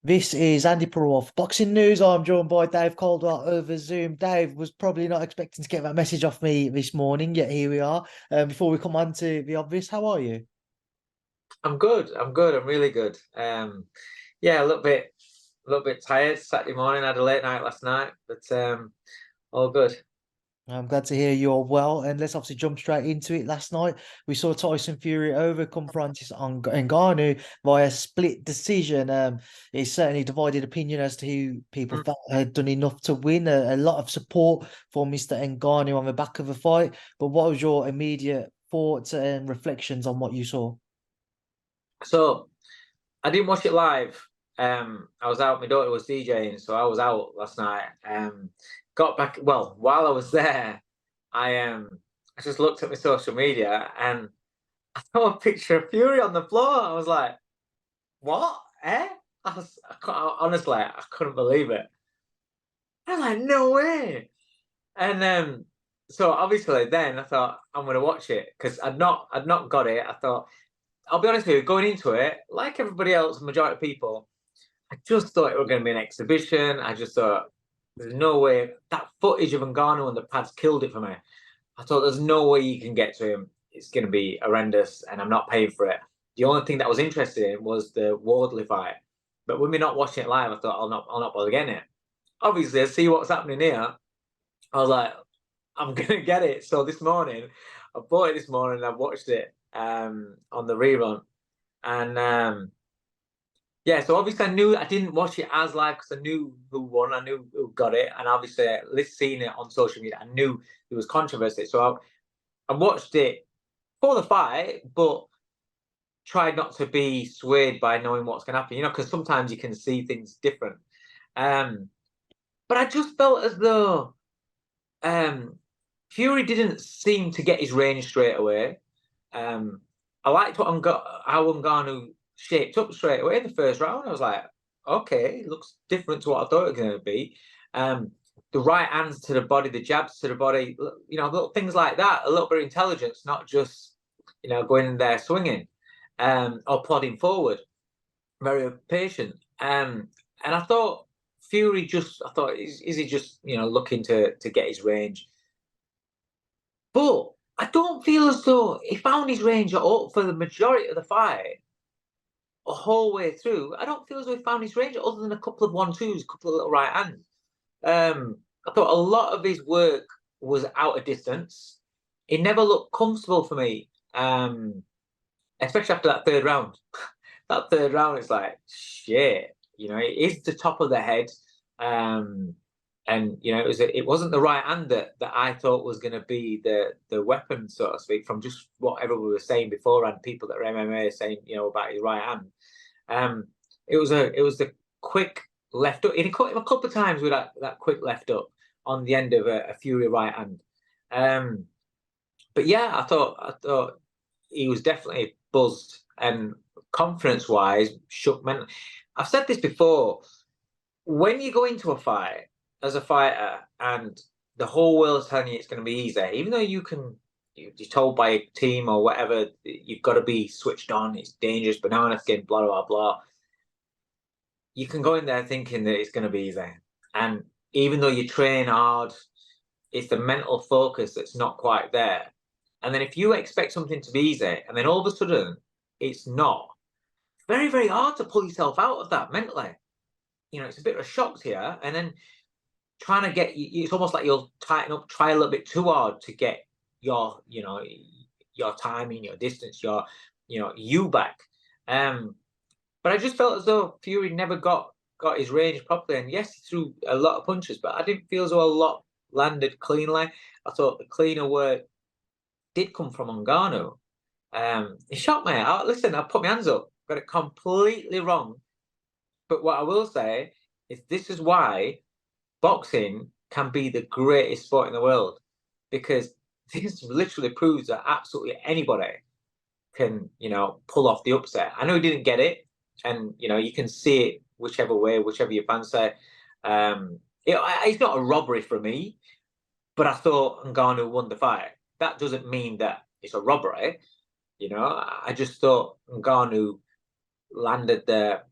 This is Andy Purewal for Boxing News. I'm joined by Dave Coldwell over Zoom. Dave was probably not expecting to get that message off me this morning, yet here we are. Before we come on to the obvious, how are you? I'm good. I'm good. I'm really good. Yeah, a little bit tired. Saturday morning, I had a late night last night, but all good. I'm glad to hear you're well, and let's obviously jump straight into it. Last night, we saw Tyson Fury overcome Francis Ngannou via split decision. It's certainly divided opinion as to who people Mm. felt had done enough to win. A lot of support for Mr. Ngannou on the back of the fight. But what was your immediate thoughts and reflections on what you saw? So I didn't watch it live. I was out. My daughter was DJing, so I was out last night. Got back. Well, while I was there, I just looked at my social media and I saw a picture of Fury on the floor. I was like, "What? Eh?" Honestly, I couldn't believe it. I was like, "No way!" And so obviously then I thought I'm gonna watch it because I'd not got it. I thought I'll be honest with you, going into it, like everybody else, majority of people, I just thought it was gonna be an exhibition. I just thought there's no way that footage of Ngannou and the pads killed it for me. I thought there's no way you can get to him. It's gonna be horrendous, and I'm not paying for it. The only thing that I was interested in was the Wardley fight. But when we're not watching it live, I thought I'll not bother getting it. Obviously, I see what's happening here. I was like, I'm gonna get it. So this morning, I bought it this morning. And I watched it on the rerun, and yeah. So obviously, I knew I didn't watch it as live because I knew who won. I knew who got it, and obviously, seeing it on social media, I knew there was controversy. So I watched it for the fight, but tried not to be swayed by knowing what's going to happen. Because sometimes you can see things different. Um, but I just felt as though Um, Fury didn't seem to get his range straight away. Um, I liked how Ngannou shaped up straight away in the first round. I was like, okay, it looks different to what I thought it was going to be. Um, the right hands to the body, the jabs to the body, little things like that. A little bit of intelligence, not just going in there swinging or plodding forward. Very patient. And I thought I thought, is he just looking to get his range? But I don't feel as though he found his range at all for the majority of the fight, a whole way through. I don't feel as though he found his range other than a couple of 1-2s, a couple of little right hands. I thought a lot of his work was out of distance. It never looked comfortable for me, especially after that third round. That third round is like shit. It is the top of the head. Um, and it wasn't the right hand that I thought was going to be the weapon, so to speak, from just what everyone was saying before, and people that are MMA saying about his right hand. It was the quick left up. He caught him a couple of times with that quick left up on the end of a Fury right hand. Um, but yeah, I thought he was definitely buzzed and confidence wise shook men. I've said this before. When you go into a fight as a fighter and the whole world's telling you it's going to be easy, even though you're told by a team or whatever, you've got to be switched on, it's dangerous, banana skin, blah, blah, blah. You can go in there thinking that it's going to be easy. And even though you train hard, it's the mental focus that's not quite there. And then if you expect something to be easy and then all of a sudden it's not, very, very hard to pull yourself out of that mentally. It's a bit of a shock to you. And then trying to it's almost like you'll tighten up, try a little bit too hard to get your timing, your distance, you back. Um, but I just felt as though Fury never got his range properly. And yes, he threw a lot of punches, but I didn't feel as though a lot landed cleanly. I thought the cleaner work did come from Ngannou. He shot me. Listen, I put my hands up, got it completely wrong. But what I will say is this is why boxing can be the greatest sport in the world, because this literally proves that absolutely anybody can, pull off the upset. I know he didn't get it, and you can see it whichever way, whichever you fancy. It's not a robbery for me, but I thought Ngannou won the fight. That doesn't mean that it's a robbery. I just thought Ngannou landed the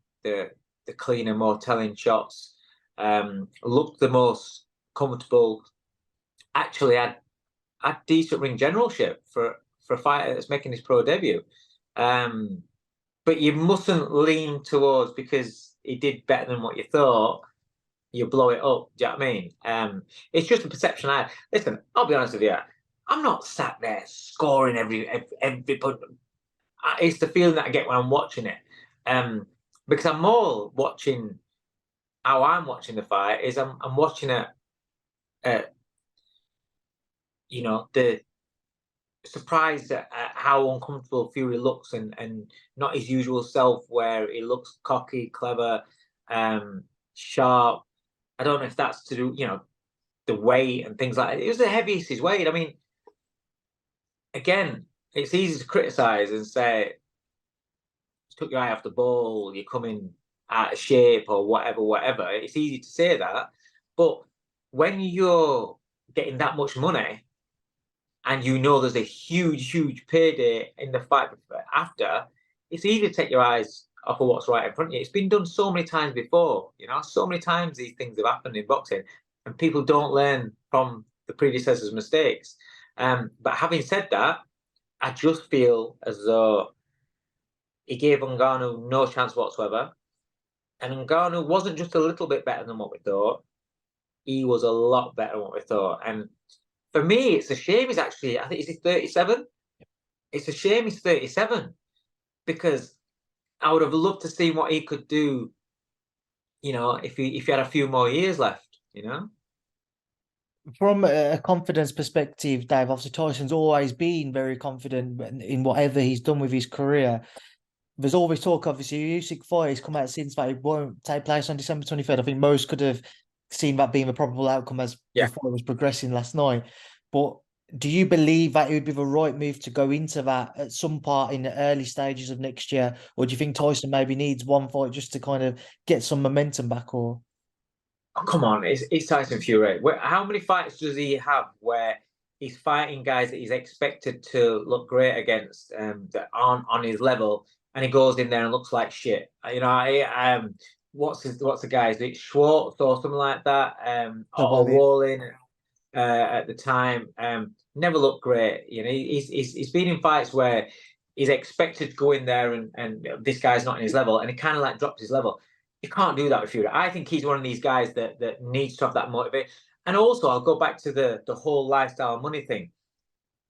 the cleaner, more telling shots, looked the most comfortable. Actually, had decent ring generalship for a fighter that's making his pro debut. But you mustn't lean towards, because he did better than what you thought, you blow it up. Do you know what I mean? It's just a perception I have. Listen, I'll be honest with you. I'm not sat there scoring every punch. It's the feeling that I get when I'm watching it. Because I'm more watching how I'm watching the fight. Is I'm watching it. You know, the surprised at how uncomfortable Fury looks, and not his usual self, where he looks cocky, clever, sharp. I don't know if that's to do, the weight and things like that. It was the heaviest he's weighed. I mean, again, it's easy to criticize and say, you took your eye off the ball, you're coming out of shape or whatever. It's easy to say that. But when you're getting that much money, and there's a huge payday in the fight after, it's easy to take your eyes off of what's right in front of you. It's been done so many times before, so many times these things have happened in boxing, and people don't learn from the predecessors' mistakes. But having said that, I just feel as though he gave Ngannou no chance whatsoever. And Ngannou wasn't just a little bit better than what we thought. He was a lot better than what we thought. And for me, it's a shame he's actually, I think he's 37. It's a shame he's 37, because I would have loved to see what he could do, if he had a few more years left, From a confidence perspective, Dave, obviously Tyson's always been very confident in whatever he's done with his career. There's always talk, obviously, Usyk fight has come out since that it won't take place on December 23rd. I think most could have seen that being a probable outcome as the fight was progressing last night. But do you believe that it would be the right move to go into that at some part in the early stages of next year? Or do you think Tyson maybe needs one fight just to kind of get some momentum back? Or Oh, come on, it's Tyson Fury. How many fights does he have where he's fighting guys that he's expected to look great against, that aren't on his level, and he goes in there and looks like shit? What's the guy's? Is it Schwartz or something like that? Or Wallin at the time, never looked great. He's been in fights where he's expected to go in there and this guy's not in his level, and he kind of like drops his level. You can't do that with Fury. I think he's one of these guys that needs to have that motivation. And also, I'll go back to the whole lifestyle money thing.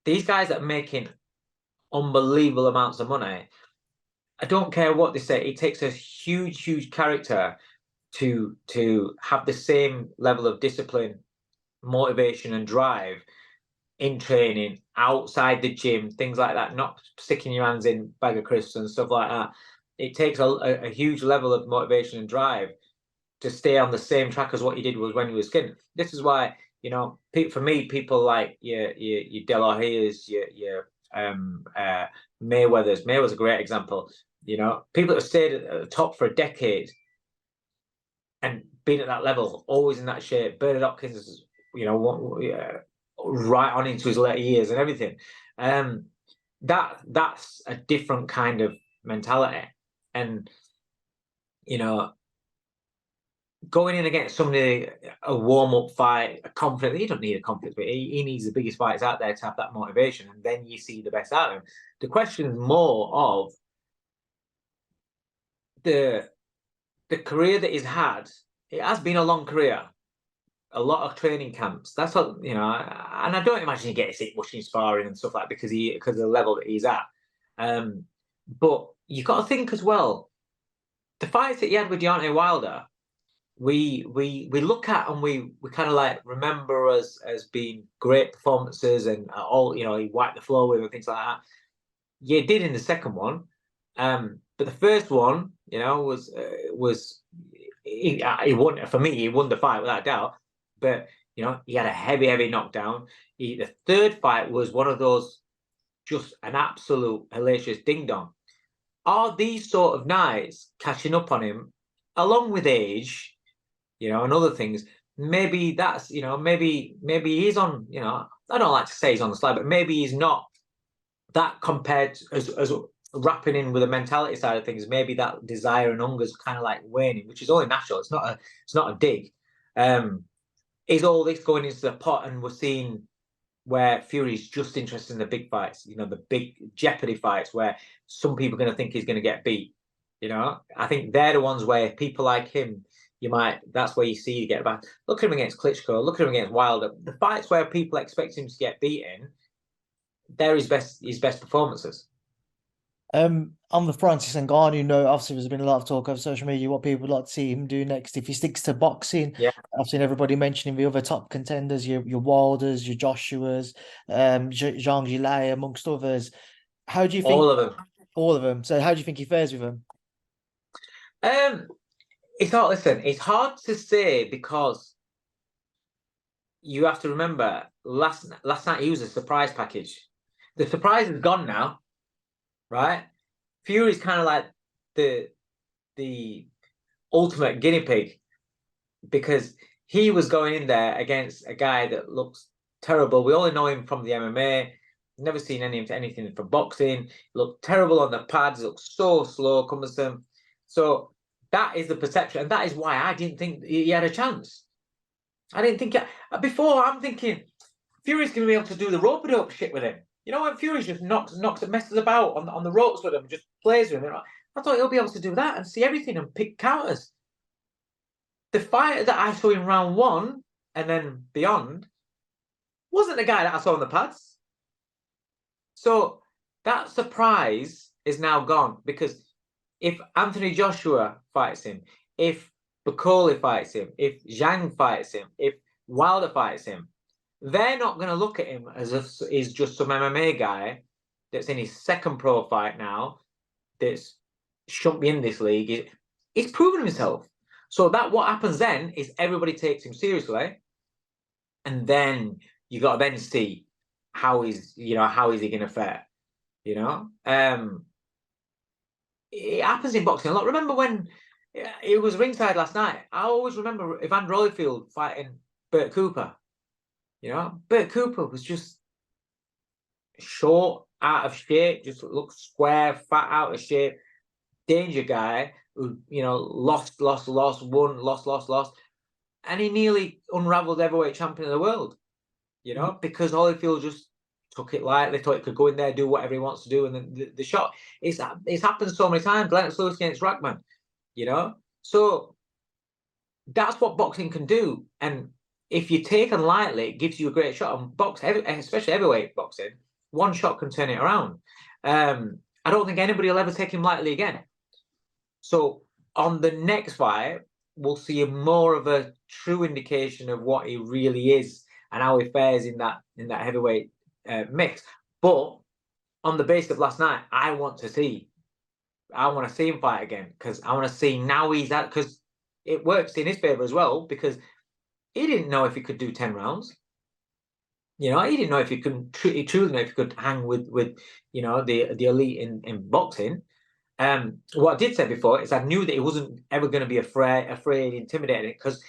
These guys that are making unbelievable amounts of money, I don't care what they say, it takes a huge character to have the same level of discipline, motivation, and drive in training, outside the gym, things like that, not sticking your hands in bag of crisps and stuff like that. It takes a huge level of motivation and drive to stay on the same track as what you did was when you were skin. This is why, for me, people like your De La Hoya's, your Mayweather's. Mayweather's a great example. People that have stayed at the top for a decade and been at that level, always in that shape. Bernard Hopkins, right on into his later years and everything. That's a different kind of mentality. And going in against somebody, a warm-up fight, a confidence, he don't need a confidence, but he needs the biggest fights out there to have that motivation, and then you see the best out of him. The question is more of the career that he's had. It has been a long career, a lot of training camps. That's what, and I don't imagine he gets it much in sparring and stuff like that, because of the level that he's at. But you've got to think as well, the fights that he had with Deontay Wilder, we look at and we kind of like remember as being great performances, and all, he wiped the floor with and things like that. Yeah, he did in the second one, but the first one, was he won. For me, he won the fight without doubt. But he had a heavy knockdown. The third fight was one of those, just an absolute hellacious ding dong. Are these sort of nights catching up on him, along with age, and other things? Maybe that's, maybe he's on, I don't like to say he's on the slide, but maybe he's not that compared to, as wrapping in with the mentality side of things, maybe that desire and hunger is kind of like waning, which is only natural. It's not a dig. Is all this going into the pot, and we're seeing where Fury's just interested in the big fights, you know, the big jeopardy fights where some people are going to think he's going to get beat. You know, I think they're the ones where people like him, that's where you see you get back. Look at him against Klitschko, look at him against Wilder. The fights where people expect him to get beaten, they're his best performances. On the Francis Ngannou note, obviously there's been a lot of talk over social media what people would like to see him do next if he sticks to boxing. Yeah, I've seen everybody mentioning the other top contenders, your Wilders, your Joshuas, Zhang Jilai, amongst others. How do you think all of them? all of them? So how do you think he fares with them? It's hard to say because you have to remember last night he was a surprise package. The surprise is gone now, right? Fury's kind of like the ultimate guinea pig because he was going in there against a guy that looks terrible. We only know him from the MMA. Never seen anything from boxing. Looked terrible on the pads. Looked so slow, cumbersome. So that is the perception, and that is why I didn't think he had a chance. I didn't think before. I'm thinking Fury's going to be able to do the rope-a-dope shit with him. You know, when Fury just knocks and messes about on the ropes with him, just plays with him. I thought he'll be able to do that and see everything and pick counters. The fighter that I saw in round 1 and then beyond wasn't the guy that I saw on the pads. So that surprise is now gone because if Anthony Joshua fights him, if Bakoli fights him, if Zhang fights him, if Wilder fights him, they're not going to look at him as if he's just some MMA guy that's in his second pro fight now, that's shouldn't be in this league. He's proven himself. So that what happens then is everybody takes him seriously, and then you got to then see how is he going to fare. You know, it happens in boxing a lot. Remember when it was ringside last night? I always remember Evander Holyfield fighting Bert Cooper. You know, Bert Cooper was just short, out of shape, just looked square, fat, out of shape, danger guy who, you know, lost, won, lost, and he nearly unraveled heavyweight champion of the world. You know, because Holyfield just took it lightly, thought he could go in there, do whatever he wants to do, and then the shot. It's happened so many times. Lennox Lewis against Rackman. You know, so that's what boxing can do, and if you're taken lightly, it gives you a great shot. On especially heavyweight boxing, one shot can turn it around. I don't think anybody will ever take him lightly again. So on the next fight, we'll see more of a true indication of what he really is and how he fares in that heavyweight mix. But on the basis of last night, I want to see him fight again because I want to see now he's at, because it works in his favor as well because he didn't know if he could do 10 rounds. You know, he didn't know if he could truly know if he could hang with you know, the elite in boxing. What I did say before is I knew that he wasn't ever going to be afraid, intimidated, because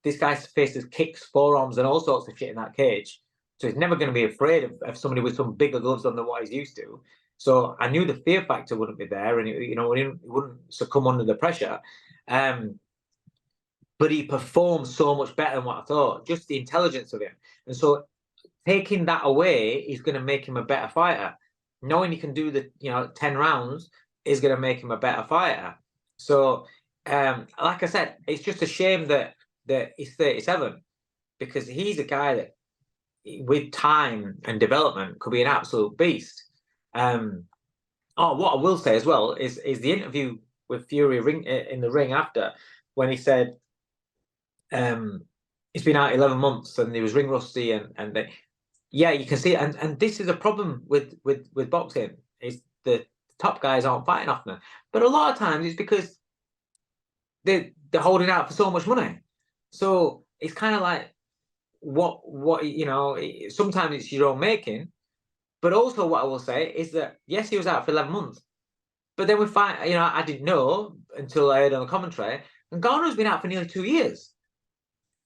this guy faces kicks, forearms, and all sorts of shit in that cage. So he's never going to be afraid of somebody with some bigger gloves on than what he's used to. So I knew the fear factor wouldn't be there, and he wouldn't succumb under the pressure. But he performed so much better than what I thought. Just the intelligence of him, and so taking that away is going to make him a better fighter. Knowing he can do the 10 rounds is going to make him a better fighter. So, like I said, it's just a shame that he's 37 because he's a guy that, with time and development, could be an absolute beast. What I will say as well is the interview with Fury in the ring after, when he said he's been out 11 months and he was ring rusty and yeah, you can see it. And this is a problem with boxing, is the top guys aren't fighting often. But a lot of times it's because they're holding out for so much money. So it's kind of like what you know, sometimes it's your own making. But also what I will say is that, yes, he was out for 11 months. But then we find, I didn't know until I heard on the commentary, and Ngannou's been out for nearly 2 years.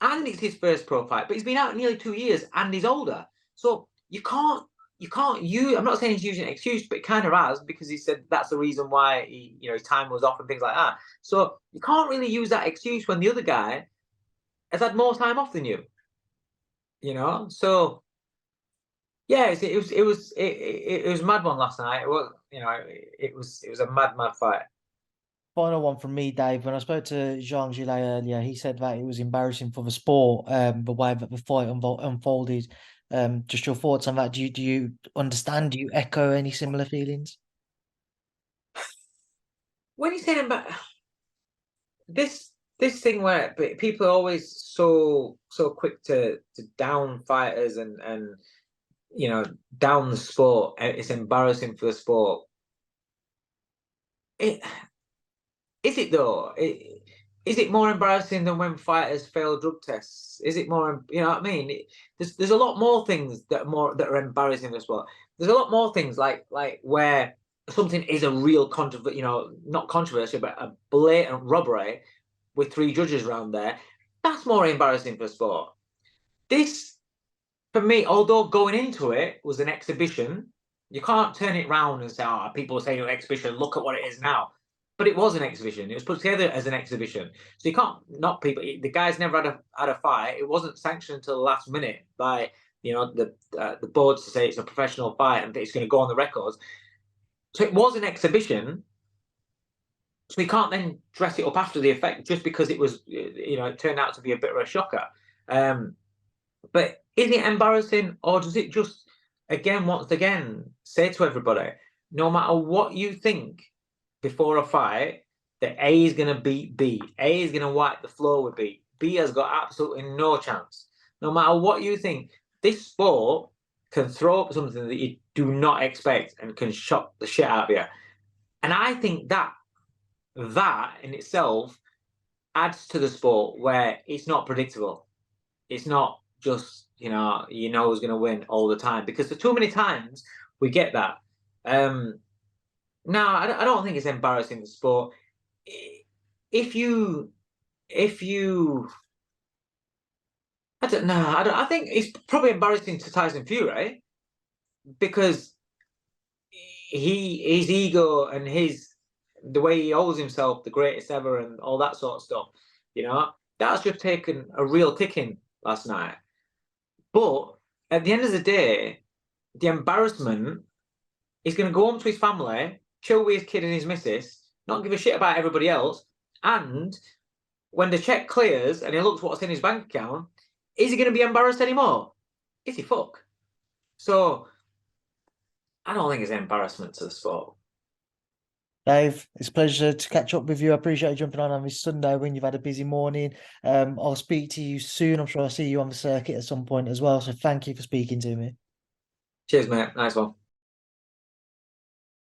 And it's his first pro fight, but he's been out nearly 2 years and he's older. So you can't you can't use. I'm not saying he's using an excuse, but it kind of has, because he said that's the reason why his time was off and things like that. So you can't really use that excuse when the other guy has had more time off than you. So yeah, it was a mad one last night. It was it was a mad fight. Final one from me, Dave. When I spoke to Jean Gillet earlier, he said that it was embarrassing for the sport, the way that the fight unfolded. Just your thoughts on that? Do you understand? Do you echo any similar feelings? When you saying about this thing where people are always so quick to down fighters and down the sport, it's embarrassing for the sport. Is it though? Is it more embarrassing than when fighters fail drug tests? Is it more? You know what I mean? There's a lot more things that are embarrassing for the sport. There's a lot more things like where something is a real controversy, not controversy, but a blatant robbery with 3 judges around there. That's more embarrassing for sport. This, for me, although going into it was an exhibition, you can't turn it round and say, "Oh, people say an exhibition. Look at what it is now." But it was an exhibition. It was put together as an exhibition, so you can't knock people. The guy's never had a fight. It wasn't sanctioned until the last minute by the boards to say it's a professional fight and it's going to go on the records. So it was an exhibition. So we can't then dress it up after the effect just because it was, it turned out to be a bit of a shocker. But is it embarrassing, or does it just, once again, say to everybody, no matter what you think before a fight, that A is going to beat B. A is going to wipe the floor with B. B has got absolutely no chance. No matter what you think, this sport can throw up something that you do not expect and can shock the shit out of you. And I think that in itself adds to the sport, where it's not predictable. It's not just who's going to win all the time, because too many times we get that. No, I don't think it's embarrassing the sport. If you, I don't know. I think it's probably embarrassing to Tyson Fury, because his ego and the way he holds himself, the greatest ever, and all that sort of stuff. That's just taken a real kicking last night. But at the end of the day, the embarrassment is going to go home to his family, chill with his kid and his missus, not give a shit about everybody else. And when the check clears and he looks what's in his bank account, is he going to be embarrassed anymore? Is he fuck? So I don't think it's an embarrassment to the sport. Dave, it's a pleasure to catch up with you. I appreciate you jumping on this Sunday when you've had a busy morning. I'll speak to you soon. I'm sure I'll see you on the circuit at some point as well. So thank you for speaking to me. Cheers, mate. Nice one.